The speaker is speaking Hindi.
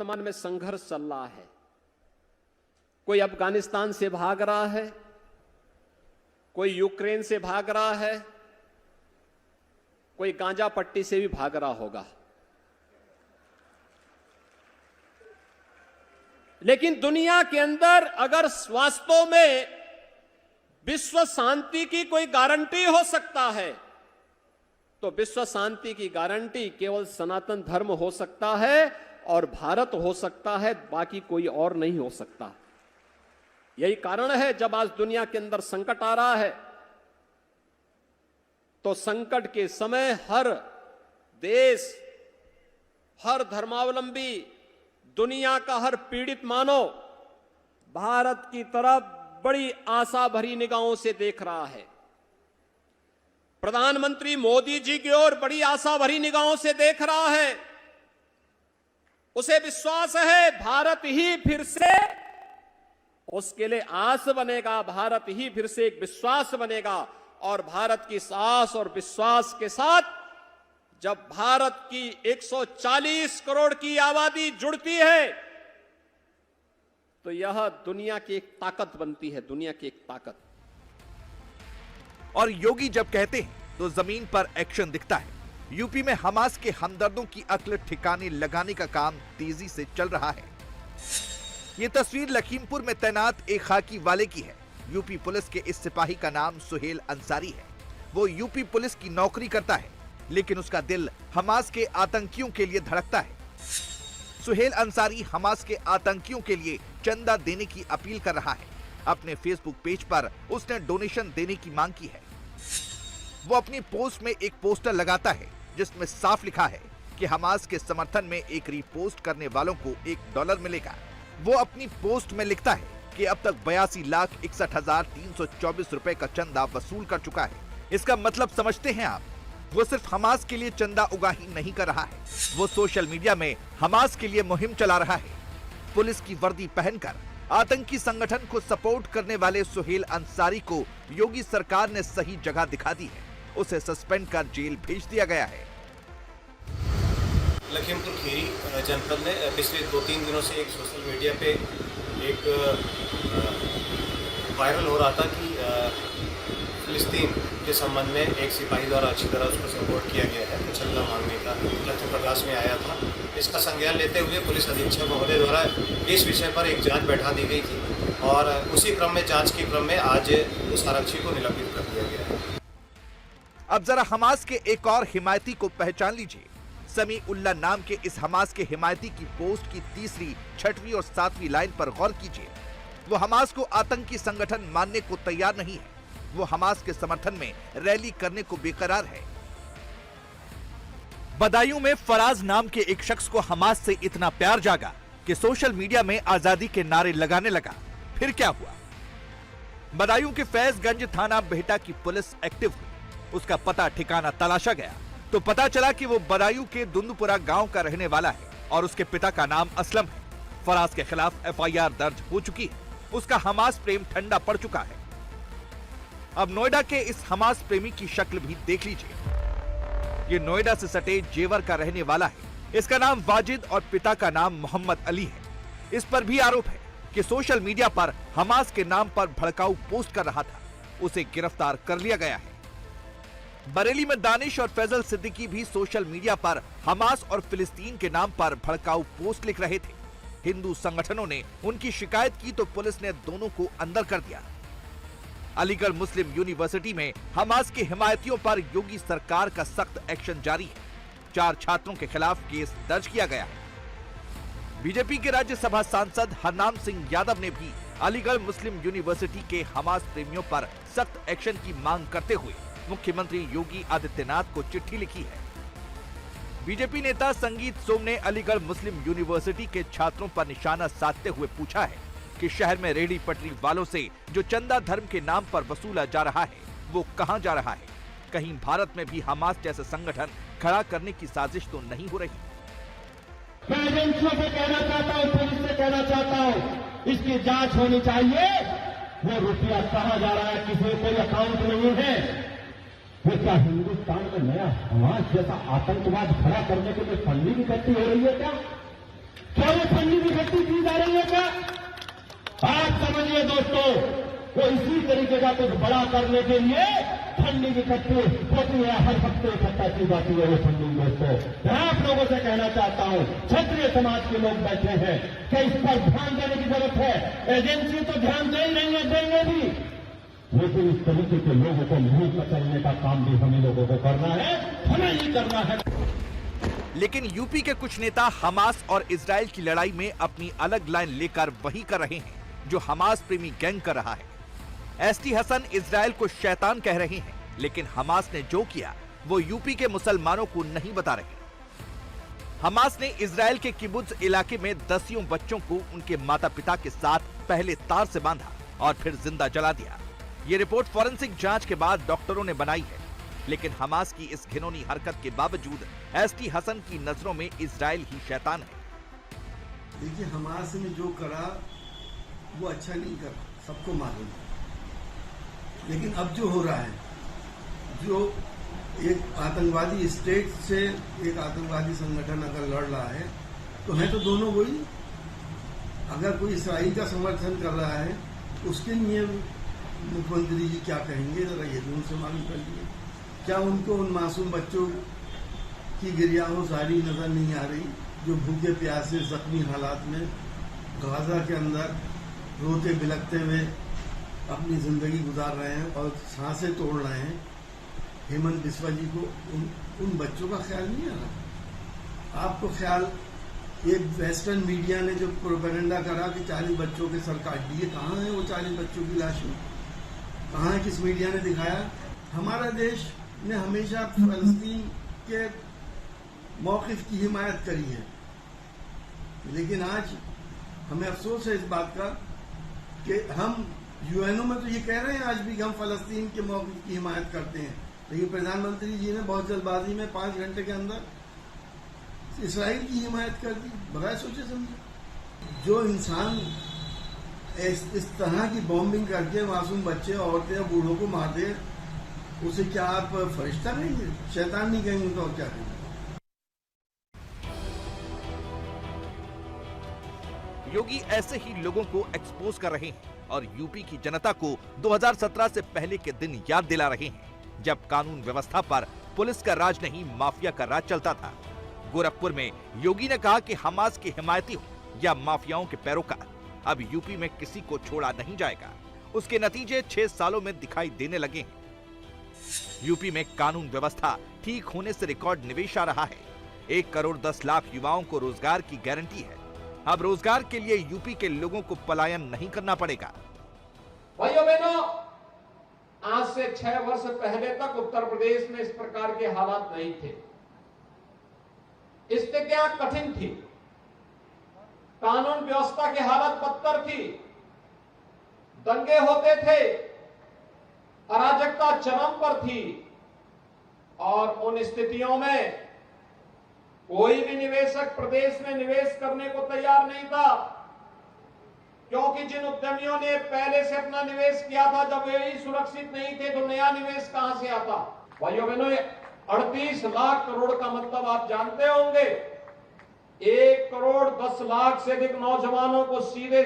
वर्तमान में संघर्ष चल रहा है। कोई अफगानिस्तान से भाग रहा है, कोई यूक्रेन से भाग रहा है, कोई गांजा पट्टी से भी भाग रहा होगा। लेकिन दुनिया के अंदर अगर वास्तव में विश्व शांति की कोई गारंटी हो सकता है तो विश्व शांति की गारंटी केवल सनातन धर्म हो सकता है और भारत हो सकता है, बाकी कोई और नहीं हो सकता। यही कारण है जब आज दुनिया के अंदर संकट आ रहा है तो संकट के समय हर देश, हर धर्मावलंबी, दुनिया का हर पीड़ित मानव भारत की तरफ बड़ी आशा भरी निगाहों से देख रहा है। प्रधानमंत्री मोदी जी की ओर बड़ी आशा भरी निगाहों से देख रहा है। उसे विश्वास है भारत ही फिर से उसके लिए आस बनेगा, भारत ही फिर से एक विश्वास बनेगा। और भारत की आस और विश्वास के साथ जब भारत की 140 करोड़ की आबादी जुड़ती है तो यह दुनिया की एक ताकत बनती है, दुनिया की एक ताकत। और योगी जब कहते हैं तो जमीन पर एक्शन दिखता है। यूपी में हमास के हमदर्दों की अक्ल ठिकाने लगाने का काम तेजी से चल रहा है। ये तस्वीर लखीमपुर में तैनात एक खाकी वाले की है। यूपी पुलिस के इस सिपाही का नाम सुहेल अंसारी है। वो यूपी पुलिस की नौकरी करता है, लेकिन उसका दिल हमास के आतंकियों के लिए धड़कता है। सुहेल अंसारी हमास के आतंकियों के लिए चंदा देने की अपील कर रहा है। अपने फेसबुक पेज पर उसने डोनेशन देने की मांग की है। वो अपनी पोस्ट में एक पोस्टर लगाता है जिसमें साफ लिखा है कि हमास के समर्थन में एक रीपोस्ट करने वालों को $1 मिलेगा। वो अपनी पोस्ट में लिखता है कि अब तक 82,61,324 रुपए का चंदा वसूल कर चुका है। इसका मतलब समझते हैं आप? वो सिर्फ हमास के लिए चंदा उगाही नहीं कर रहा है, वो सोशल मीडिया में हमास के लिए मुहिम चला रहा है। पुलिस की वर्दी पहनकर आतंकी संगठन को सपोर्ट करने वाले सुहेल अंसारी को योगी सरकार ने सही जगह दिखा दी है। उसे सस्पेंड कर जेल भेज दिया गया है। लखीमपुर खीरी जनपद में पिछले 2-3 दिनों से एक सोशल मीडिया पे एक वायरल हो रहा था कि फिलिस्तीन के संबंध में एक सिपाही द्वारा अच्छी तरह उसको सपोर्ट किया गया है, तो चंदा मांगने का तथ्य प्रकाश में आया था। इसका संज्ञान लेते हुए पुलिस अधीक्षक महोदय द्वारा इस विषय पर एक जांच बैठा दी गई थी और उसी क्रम में जांच के क्रम में आज उस आरक्षी को निलंबित कर दिया गया है। अब जरा हमास के एक और हिमायती को पहचान लीजिए। समी उल्ला नाम के इस हमास के हिमायती की पोस्ट की 3री, 6वीं और 7वीं लाइन पर गौर कीजिए। वो हमास को आतंकी संगठन मानने को तैयार नहीं है। वो हमास के समर्थन में रैली करने को बेकरार है। बदायूं में फराज नाम के एक शख्स को हमास से इतना प्यार जागा कि सोशल मीडिया में आजादी के नारे लगाने लगा। फिर क्या हुआ? बदायूं के फैजगंज थाना बेहटा की पुलिस एक्टिव हुई। उसका पता ठिकाना तलाशा गया तो पता चला कि वो बदायूं के दुंदुपुरा गांव का रहने वाला है और उसके पिता का नाम असलम है। फराज के खिलाफ FIR दर्ज हो चुकी है। उसका हमास प्रेम ठंडा पड़ चुका है। अब नोएडा के इस हमास प्रेमी की शक्ल भी देख लीजिए। ये नोएडा से सटे जेवर का रहने वाला है। इसका नाम वाजिद और पिता का नाम मोहम्मद अली है। इस पर भी आरोप है कि सोशल मीडिया पर हमास के नाम पर भड़काऊ पोस्ट कर रहा था। उसे गिरफ्तार कर लिया गया है। बरेली में दानिश और फैजल सिद्दीकी भी सोशल मीडिया पर हमास और फिलिस्तीन के नाम पर भड़काऊ पोस्ट लिख रहे थे। हिंदू संगठनों ने उनकी शिकायत की तो पुलिस ने दोनों को अंदर कर दिया। अलीगढ़ मुस्लिम यूनिवर्सिटी में हमास के हिमायतियों पर योगी सरकार का सख्त एक्शन जारी है। 4 छात्रों के खिलाफ केस दर्ज किया गया है। बीजेपी के राज्यसभा सांसद हरनाम सिंह यादव ने भी अलीगढ़ मुस्लिम यूनिवर्सिटी के हमास प्रेमियों पर सख्त एक्शन की मांग करते हुए मुख्यमंत्री योगी आदित्यनाथ को चिट्ठी लिखी है। बीजेपी नेता संगीत सोम ने अलीगढ़ मुस्लिम यूनिवर्सिटी के छात्रों पर निशाना साधते हुए पूछा है कि शहर में रेहड़ी पटरी वालों से जो चंदा धर्म के नाम पर वसूला जा रहा है वो कहां जा रहा है? कहीं भारत में भी हमास जैसे संगठन खड़ा करने की साजिश तो नहीं हो रही? मैं एजेंसियों से कहना चाहता हूं, पुलिस से कहना चाहता हूं, इसकी जांच होनी चाहिए। वो रुपया कहां जा रहा है, किसी कोई अकाउंट नहीं है। वो क्या हिंदुस्तान में नया हमास जैसा आतंकवाद खड़ा करने के लिए फंडिंग इकट्ठी हो रही है क्या? क्या शक्ति की जा रही है क्या? आप समझिए दोस्तों, वो इसी तरीके का कुछ बड़ा करने के लिए फंडिंग इकट्ठी होती है, हर हफ्ते इकट्ठा की जाती है वो फंडिंग दोस्तों। मैं आप लोगों से कहना चाहता हूं, क्षत्रिय समाज के लोग बैठे हैं, कि इस पर ध्यान देने की जरूरत है। एजेंसी तो ध्यान दे ही रही है, देंगे भी, लेकिन इस तरीके के लोगों को मुंह कचलने का काम भी हमें लोगों को करना है, हमें ही करना है। लेकिन यूपी के कुछ नेता हमास और इजराइल की लड़ाई में अपनी अलग लाइन लेकर वही कर रहे हैं जो हमास प्रेमी गैंग कर रहा है। एसटी हसन इजराइल को शैतान कह रहे हैं, लेकिन हमास ने जो किया वो यूपी के मुसलमानों को नहीं बता रहे। हमास ने इजराइल के किबुत्ज इलाके में दसियों बच्चों को उनके माता पिता के साथ पहले तार से बांधा और फिर जिंदा जला दिया। ये रिपोर्ट फॉरेंसिक जांच के बाद डॉक्टरों ने बनाई है, लेकिन हमास की इस घिनौनी हरकत के बावजूद एसटी हसन की नजरों में इजराइल ही शैतान है। देखिए, हमास ने जो करा वो अच्छा नहीं करा, सबको मालूम है। लेकिन अब जो हो रहा है, जो एक आतंकवादी स्टेट से एक आतंकवादी संगठन अगर लड़ रहा है, तो है तो दोनों वही। अगर कोई इसराइल का समर्थन कर रहा है, उसके लिए मुख्यमंत्री जी क्या कहेंगे, जरा ये भी उनसे मालूम कर लिए। क्या उनको उन मासूम बच्चों की गिरियाहोसारी नजर नहीं आ रही, जो भूखे प्यासे जख्मी हालात में गाजा के अंदर रोते बिलखते हुए अपनी जिंदगी गुजार रहे हैं और सांसें तोड़ रहे हैं? हेमंत बिस्वा जी को उन बच्चों का ख्याल नहीं आ रहा। आपको ख्याल, ये वेस्टर्न मीडिया ने जो प्रोपेगेंडा करा कि 40 बच्चों के सर काट दिए, कहाँ है वो 40 बच्चों की लाशें? कहाँ है? किस मीडिया ने दिखाया? हमारा देश ने हमेशा फलस्तीन के मौक़िफ़ की हिमायत करी है, लेकिन आज हमें अफसोस है इस बात का कि हम यूएनओ में तो ये कह रहे हैं आज भी कि हम फलस्तीन के मौक़िफ़ की हिमायत करते हैं, लेकिन प्रधानमंत्री जी ने बहुत जल्दबाजी में 5 घंटे के अंदर इसराइल की हिमायत कर दी, बगैर सोचे समझे। जो इंसान इस तरह की बॉम्बिंग करके मासूम बच्चे, औरतें और बूढ़ों को मार दे, उसे क्या आप फरिश्ता कहेंगे? शैतान नहीं कहेंगे तो और क्या कहेंगे? योगी ऐसे ही लोगों को एक्सपोज कर रहे हैं और यूपी की जनता को 2017 से पहले के दिन याद दिला रहे हैं, जब कानून व्यवस्था पर पुलिस का राज नहीं, माफिया का राज चलता था। गोरखपुर में योगी ने कहा कि हमास की हिमायती हो या माफियाओं के पैरोकार, अब यूपी में किसी को छोड़ा नहीं जाएगा। उसके नतीजे 6 सालों में दिखाई देने लगे हैं। यूपी में कानून व्यवस्था ठीक होने से रिकॉर्ड निवेश आ रहा है। 1 करोड़ 10 लाख युवाओं को रोजगार की गारंटी है। अब रोजगार के लिए यूपी के लोगों को पलायन नहीं करना पड़ेगा। भाइयों बहनों, आज से 6 वर्ष पहले तक उत्तर प्रदेश में इस प्रकार के हालात नहीं थे। स्थितियां कठिन थी, कानून व्यवस्था की हालत बदतर थी, दंगे होते थे, अराजकता चरम पर थी, और उन स्थितियों में कोई भी निवेशक प्रदेश में निवेश करने को तैयार नहीं था, क्योंकि जिन उद्यमियों ने पहले से अपना निवेश किया था, जब वे ही सुरक्षित नहीं थे तो नया निवेश कहां से आता? भाइयों बहनों, 38 लाख करोड़ का मतलब आप जानते होंगे। 1 करोड़ 10 लाख से अधिक नौजवानों को सीधे